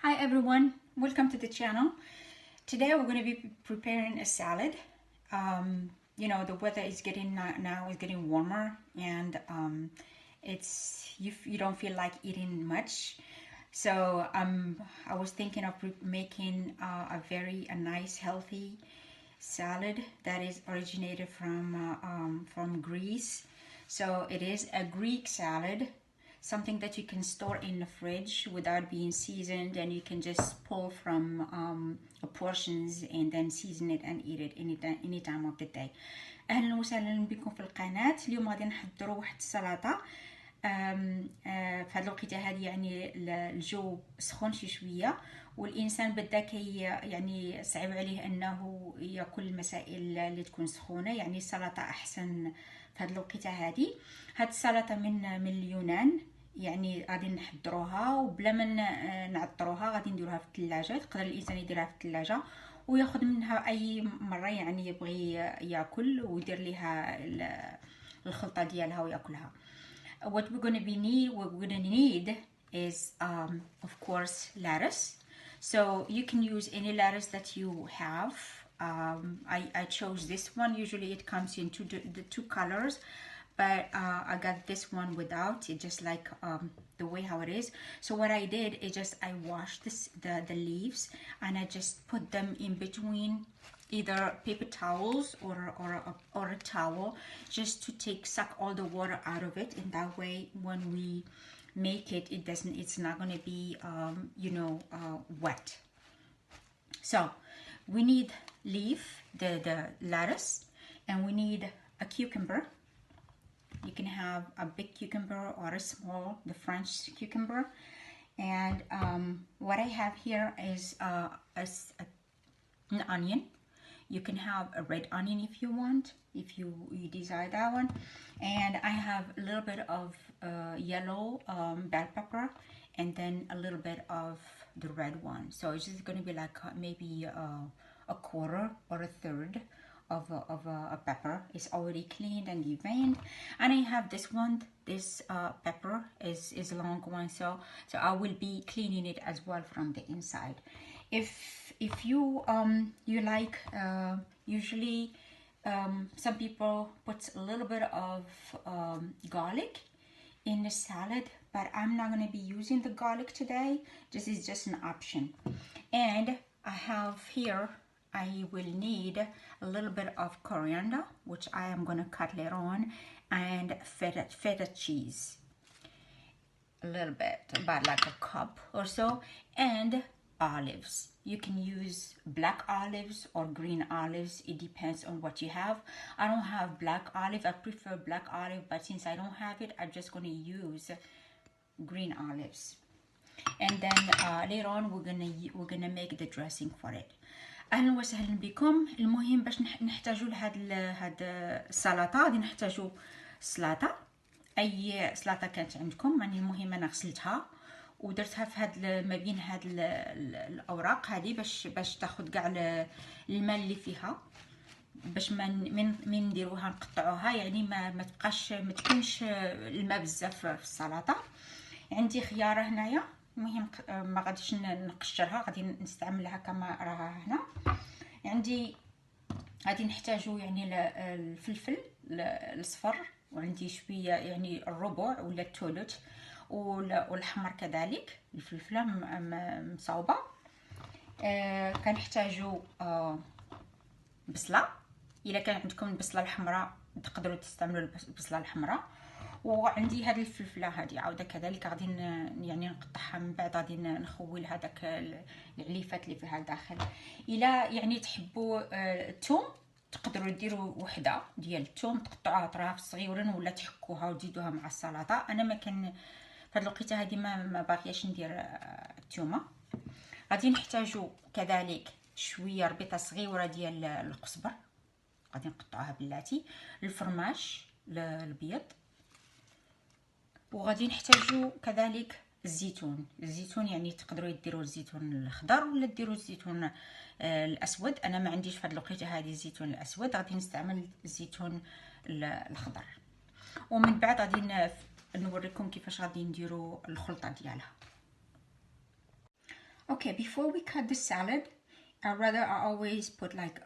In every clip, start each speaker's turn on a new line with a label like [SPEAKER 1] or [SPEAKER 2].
[SPEAKER 1] Hi everyone, welcome to the channel. Today we're going to be preparing a salad. The weather is getting now is getting warmer, and it's you don't feel like eating much. So I was thinking of making a nice healthy salad that is originated from Greece. So it is a Greek salad, something that you can store in the fridge without being seasoned, and you can just pull from portions and then season it and eat it any time of the day. اهلا وسهلا بكم في القناة. اليوم غادي نحضروا واحد السلطة. في هذه الوقيته هذه يعني الجو سخون شويه، والانسان بدا يعني صعب عليه انه ياكل المسائل اللي تكون سخونه. يعني السلطه احسن في هذه الوقيته هذه. هاد السلطه من اليونان، يعني غادي نحضروها وبلا ما نعطروها، غادي نديروها في الثلاجه. يقدر الانسان يديرها في الثلاجه وياخذ منها اي مره يعني يبغي ياكل ويدير ليها الخلطه ديالها وياكلها. What we're gonna need is of course lettuce. So you can use any lettuce that you have. I chose this one. Usually it comes in the two colors, but I got this one without it, just like the way how it is. So what I did is just I washed the leaves, and I just put them in between either paper towels or a towel, just to suck all the water out of it. In that way, when we make it, it's not going to be wet. So we need the lettuce, and we need a cucumber. You can have a big cucumber or a small, the French cucumber. And what I have here is an onion. You can have a red onion if you want, if you desire that one. And I have a little bit of yellow bell pepper, and then a little bit of the red one. So it's just going to be like maybe a quarter or a third of a pepper. It's already cleaned and deveined. And I have this one. This pepper is a long one, so I will be cleaning it as well from the inside. If you like, usually some people put a little bit of garlic in the salad, but I'm not going to be using the garlic today. This is just an option. And I have here, I will need a little bit of coriander, which I am going to cut later on, and feta cheese, a little bit, about like a cup or so, and olives. You can use black olives or green olives. It depends on what you have. I don't have black olive. I prefer black olive, but since I don't have it, I'm just going to use green olives. And then later on we're gonna make the dressing for it. اهلا وسهلا بكم. المهم باش نحتاجو لهاد السلطه غادي نحتاجو سلطه، اي سلطه كانت عندكم. يعني المهم انا غسلتها ودرتها في هاد ما بين هاد الاوراق هذه باش تاخذ كاع الماء اللي فيها، باش من نديروها نقطعوها، يعني ما تكونش الماء بزاف في السلطه. عندي خياره هنايا، المهم ما غاديش نقشرها، غادي نستعملها كما راها هنا. عندي غادي نحتاجو يعني الفلفل الصفر، وعندي شويه يعني الربع ولا الثلث، والحمر كذلك، الفلفله مصاوبه. كنحتاجو بصله، الا كان عندكم البصله الحمراء تقدروا تستعملوا البصله الحمراء. وعندي هذه الفلفله هذه عاوده كذلك غادي يعني نقطعها من بعد، غادي نخول هذاك العليفات اللي فيها الداخل. الا يعني تحبوا الثوم تقدروا ديروا وحده ديال الثوم، تقطعوها اطراف صغيورين ولا تحكوها وتزيدوها مع السلطه. انا ما كان في هذه الوقيته هذه ما باغياش ندير الثومه. غادي نحتاجوا كذلك شويه ربيطه صغيره ديال القزبر، غادي نقطعوها بلاتي، الفرماج الابيض، وغادي نحتاجو كذلك الزيتون. يعني تقدروا ديروا الزيتون الخضر ولا ديروا الزيتون الاسود. انا ما عنديش في هذه الوقيته هذه الزيتون الاسود، غادي نستعمل الزيتون الخضر. ومن بعد غادي نوريكم كيفاش غادي نديروا الخلطه ديالها. Okay, before we cut the salad, I always put like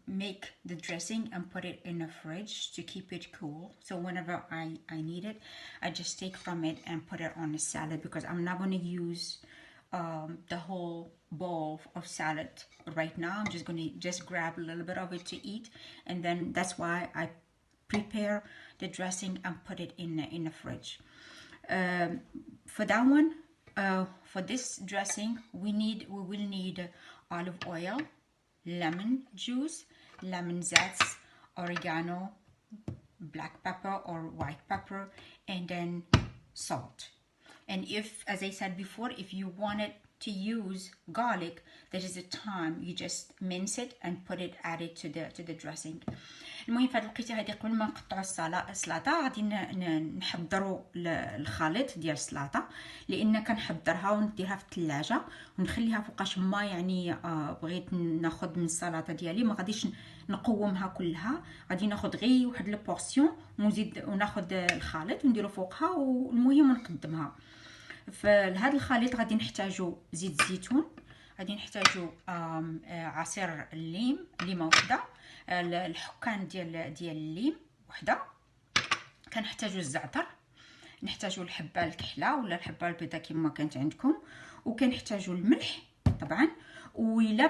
[SPEAKER 1] make the dressing and put it in the fridge to keep it cool. So whenever I need it, I just take from it and put it on the salad, because I'm not going to use the whole bowl of salad right now. I'm just going to just grab a little bit of it to eat, and then that's why I prepare the dressing and put it in the fridge. For that one, for this dressing, we will need olive oil, lemon juice, lemon zest, oregano, black pepper or white pepper, and then salt. And if, as I said before, if you wanted to use garlic, there is a time you just mince it and add it to the dressing. المهم في هذه الوقيته هذه قبل ما نقطعوا السلطه غادي نحضروا الخليط ديال السلطه، لان كنحضرها ونديرها في الثلاجه ونخليها فوقاش ما يعني بغيت ناخذ من السلطه ديالي ما غاديش نقومها كلها، غادي ناخذ غير واحد لبورسيون ونزيد وناخذ الخليط ونديرو فوقها والمهم ونقدمها. فلهذا الخليط غادي نحتاجو زيت الزيتون، غادي نحتاجو عصير الليم، ليمه وحده، الحكان ديال الليم وحده، كنحتاجو الزعتر، نحتاجو الحبه الكحله ولا الحبه البيضاء كما كانت عندكم، وكنحتاجو الملح طبعا. وإلا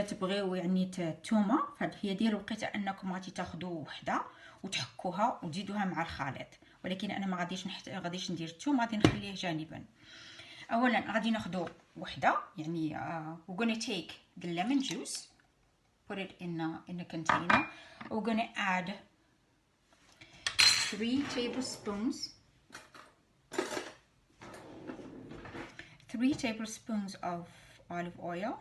[SPEAKER 1] تبغيو يعني الثومه، فهي ديال الوقيته انكم غادي تاخذوا وحده وتحكوها وتزيدوها مع الخليط، ولكن انا ما غاديش ندير الثوم، غادي نخليه جانبا. اولا غادي ناخذوا وحده يعني we're gonna take the lemon juice, put it in a container. We're gonna add 3 tablespoons of olive oil,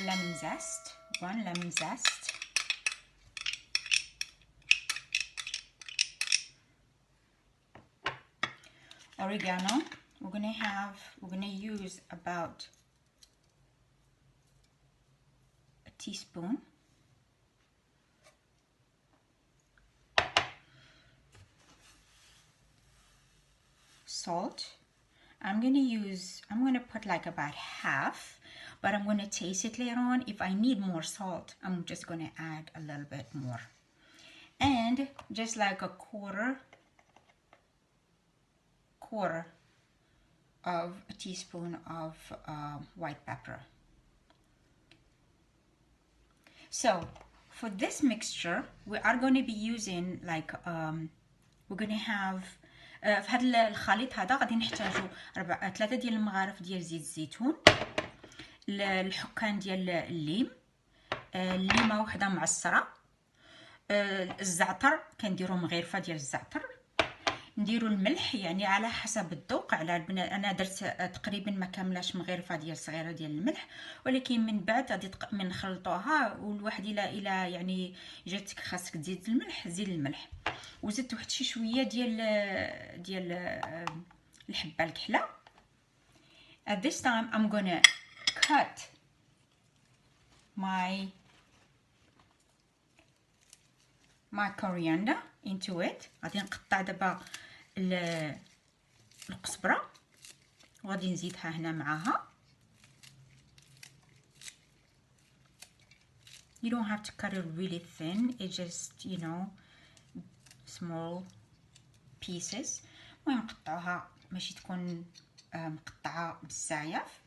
[SPEAKER 1] lemon zest, 1 lemon zest, oregano. We're gonna use about a teaspoon, salt. I'm gonna put like about half, but I'm gonna taste it later on. If I need more salt, I'm just gonna add a little bit more. And just like a quarter of a teaspoon of white pepper. So for this mixture, we are going to be using like we're going to have في هذا الخليط هذا غادي نحتاجو 3 ديال المغارف ديال زيت الزيتون، الحكان ديال الليم، الليمه وحده معصره، الزعتر كنديرو مغرفه ديال الزعتر، نديرو الملح يعني على حسب الذوق. على انا درت تقريبا ما كاملاش مغرفه ديال صغيره ديال الملح، ولكن من بعد غادي من نخلطوها والواحد الى يعني جاتك خاصك تزيد الملح زيد الملح. وزدت واحد شي شويه ديال الحبه الكحله. At this time I'm gonna cut my coriander into it. غادي نقطع دابا القزبره وغادي نزيدها هنا معاها. You don't have to cut it really thin, it's just small pieces. المهم نقطعوها ماشي تكون مقطعه بزاف.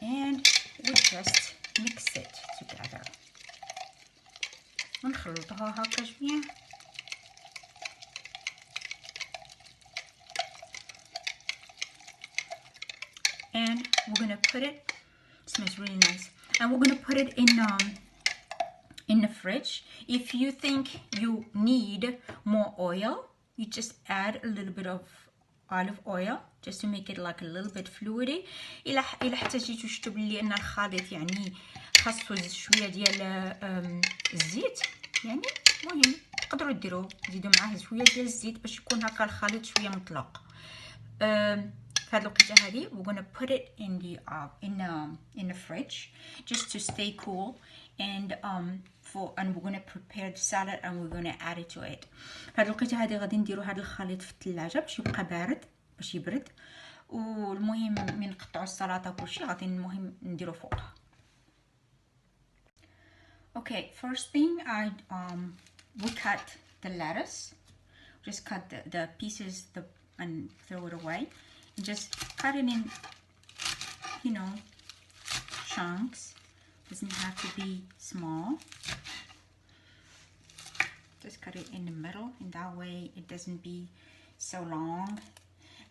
[SPEAKER 1] And we just mix it together. ونخلطوها هكا شويه. And we're gonna put it. It smells really nice. And we're gonna put it in the fridge. If you think you need more oil, you just add a little bit of olive oil just to make it like a little bit fluidy. إلا احتاجيتو شفتو بلي ان الخليط يعني خاصو شويه ديال الزيت، يعني المهم تقدروا تزيدوا معاه شويه ديال الزيت باش يكون هكا الخليط شويه مطلق. في هاد الوقيته هادي we're gonna put it in the in the fridge just to stay cool and we're gonna prepare the salad and we're gonna add it to it. في هاد الوقيته هادي غادي نديرو هاد الخليط في الثلاجه باش يبقى بارد باش يبرد، والمهم من نقطعوا السلطه وكلشي غادي المهم نديرو فوقها. Okay, first thing we cut the lettuce. Just cut the pieces and throw it away. And just cut it in, you know, chunks. Doesn't have to be small. Just cut it in the middle, and that way it doesn't be so long.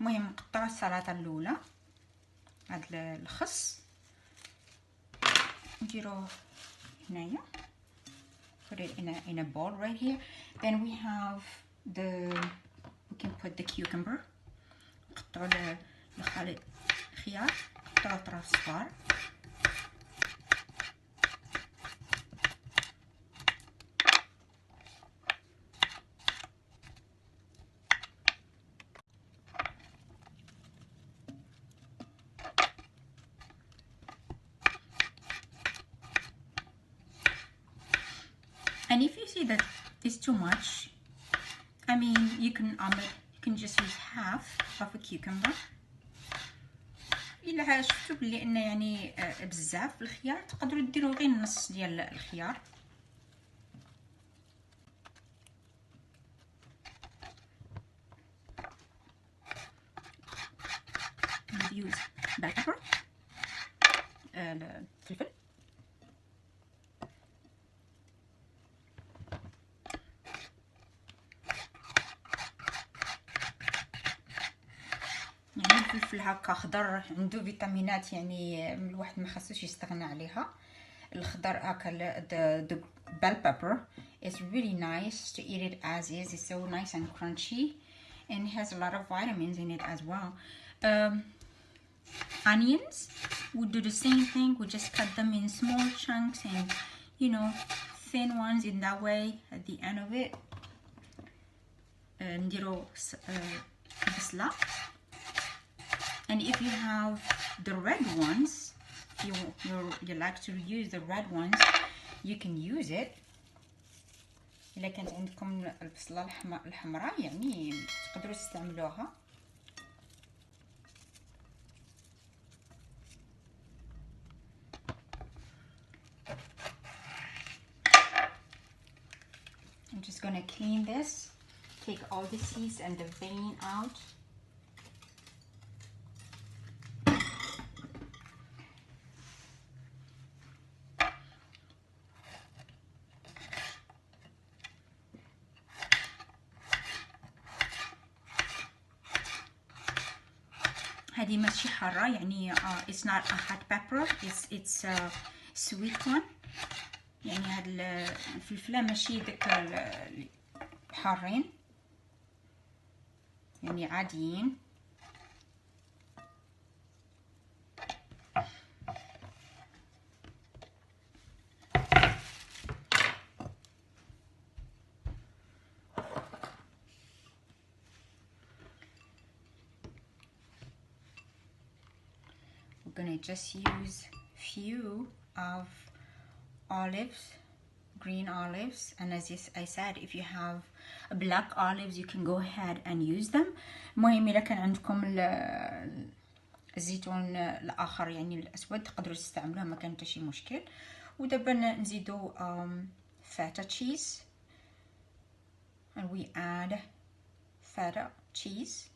[SPEAKER 1] المهم نقطع السلطة الأولى، هاد الخس نديروه هنايا. Put it in a bowl right here. Then we have we can put the cucumber. نقطعوا الخليط خيار، نقطعوا أطراف صغار. And if you see that it's too much, I mean, you can just use half of a cucumber. إلا شفتوا بلي إنه يعني بزاف الخيار تقدروا ديروا غير نص ديال الخيار. use black pepper الفلفل. يعني الفلفل هكا خضر عنده فيتامينات، يعني الواحد ما خاصوش يستغنى عليها. الخضر هكا the bell pepper is really nice to eat it as is. It's so nice and crunchy and it has a lot of vitamins in it as well. Onions, we do the same thing. We just cut them in small chunks and, you know, thin ones. In that way, at the end of it, نديرو بصلة. And if you have the red ones, you like to use the red ones, you can use it. إلا كانت عندكم البصلة الحمراء يعني تقدروا تستعملوها. I'm just gonna clean this, take all the seeds and the vein out. هذه ماشي حارة يعني it's not a hot pepper, it's a sweet one. يعني هاد الفلفلة ماشي داك حارين، يعني عاديين. We're gonna just use few of olives, green olives, and as I said, if you have black olives you can go ahead and use them. المهم الا كان عندكم الزيتون الاخر يعني الاسود تقدروا تستعملوه، ما كان حتى شي مشكل. ودابا نزيدو feta cheese, and we add feta cheese.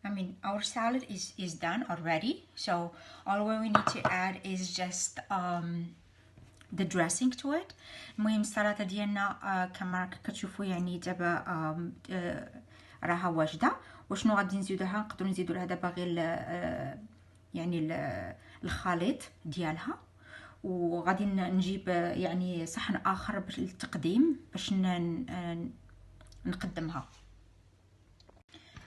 [SPEAKER 1] I mean, our salad is done already, so all we need to add is just the dressing to it. المهم السلطه ديالنا كما كتشوفوا يعني دابا راها واجده. وشنو غادي نزيدوها؟ نقدروا نزيدوا لها دابا غير يعني الخليط ديالها، وغادي نجيب يعني صحن اخر للتقديم باش نقدمها.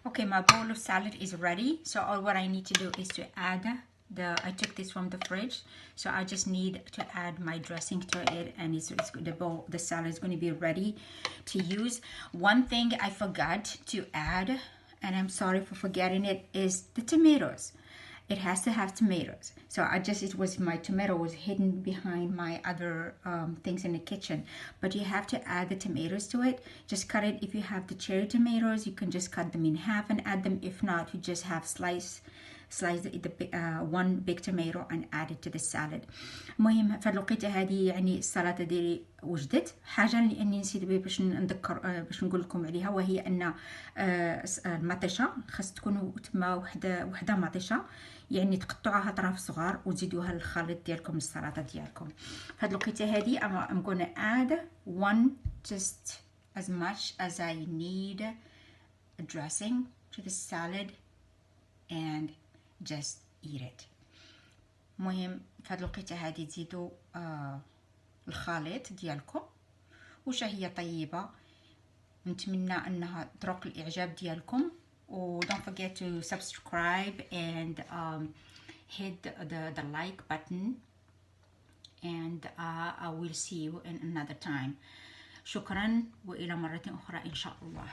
[SPEAKER 1] Okay, my bowl of salad is ready, so all what I need to do is to add I took this from the fridge, so I just need to add my dressing to it, and the salad is going to be ready to use. One thing I forgot to add, and I'm sorry for forgetting it, is the tomatoes. It has to have tomatoes. So my tomato was hidden behind my other things in the kitchen. But you have to add the tomatoes to it. Just cut it. If you have the cherry tomatoes, you can just cut them in half and add them. If not, you just have slice one big tomato and add it to the salad. المهم في الوقيته هذه يعني السلطه ديالي وجدت. حاجه اللي اني نسيت باش نذكر باش نقول لكم عليها، وهي ان المطيشه خاص تكون تما وحده مطيشه، يعني تقطعوها اطراف صغار وتزيدوها للخليط ديالكم السلطه ديالكم. في هذه الوقيته هذه I'm gonna add one, just as much as I need a dressing to the salad and just eat it. مهم في هذه الوقيته هذه تزيدوا الخليط ديالكم، وشهية طيبة. نتمنى انها تروق الاعجاب ديالكم، و don't forget to subscribe and hit the like button, and I will see you in another time. شكرا، والى مرة اخرى ان شاء الله.